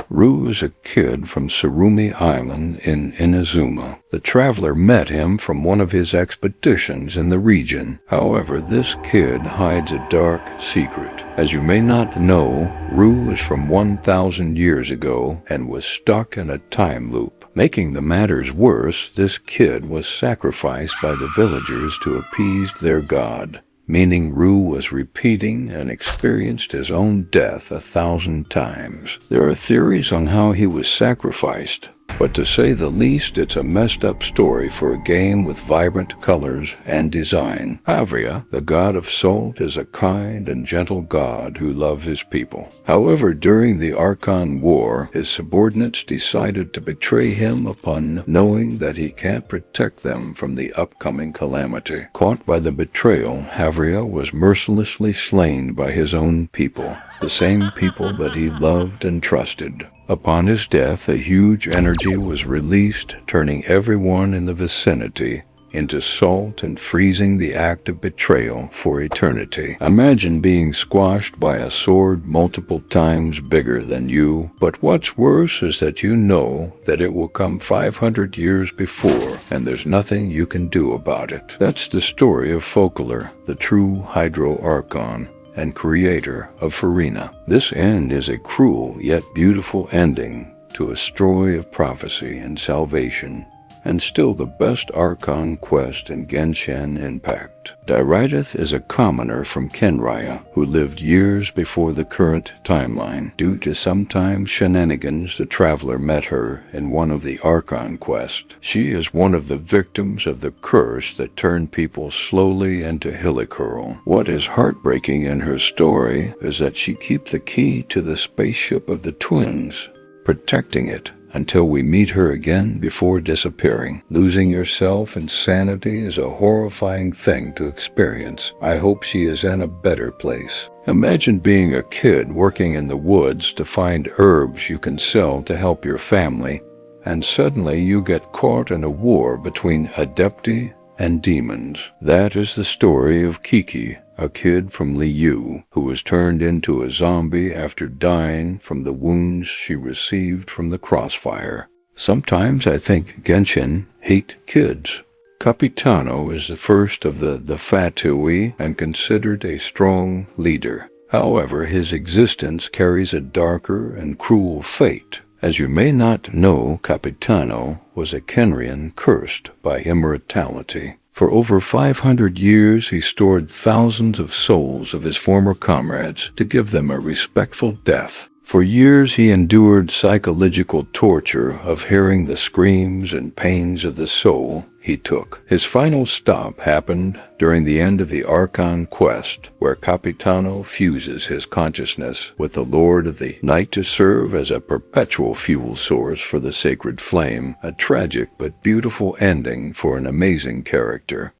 Rue is a kid from Surumi Island in Inazuma. The traveler met him from one of his expeditions in the region. However, this kid hides a dark secret. As you may not know, Rue is from 1,000 years ago and was stuck in a time loop. Making the matters worse, this kid was sacrificed by the villagers to appease their god, meaning Rue was repeating and experienced his own death 1,000 times. There are theories on how he was sacrificed, but to say the least, it's a messed up story for a game with vibrant colors and design. Havria, the god of salt, is a kind and gentle god who loves his people. However, during the Archon War, his subordinates decided to betray him upon knowing that he can't protect them from the upcoming calamity. Caught by the betrayal, Havria was mercilessly slain by his own people, the same people that he loved and trusted. Upon his death, a huge energy was released, turning everyone in the vicinity into salt and freezing the act of betrayal for eternity. Imagine being squashed by a sword multiple times bigger than you, but what's worse is that you know that it will come 500 years before, and there's nothing you can do about it. That's the story of Folklore, the true Hydro Archon and creator of Farina. This end is a cruel yet beautiful ending to a story of prophecy and salvation, and still the best Archon quest in Genshin Impact. Dairideth is a commoner from Kenraya who lived years before the current timeline. Due to sometimes shenanigans, the traveler met her in one of the Archon quests. She is one of the victims of the curse that turned people slowly into Hillicurl. What is heartbreaking in her story is that she keeps the key to the spaceship of the twins, protecting it until we meet her again before disappearing. Losing yourself in sanity is a horrifying thing to experience. I hope she is in a better place. Imagine being a kid working in the woods to find herbs you can sell to help your family, and suddenly you get caught in a war between Adepti and demons. That is the story of Kiki, a kid from Liu who was turned into a zombie after dying from the wounds she received from the crossfire. Sometimes I think Genshin hate kids. Capitano is the first of the Fatui and considered a strong leader. However, his existence carries a darker and cruel fate. As you may not know, Capitano was a Kenrian cursed by immortality. For over 500 years, he stored thousands of souls of his former comrades to give them a respectful death. For years, he endured psychological torture of hearing the screams and pains of the soul he took. His final stop happened during the end of the Archon quest, where Capitano fuses his consciousness with the Lord of the Night to serve as a perpetual fuel source for the sacred flame, a tragic but beautiful ending for an amazing character.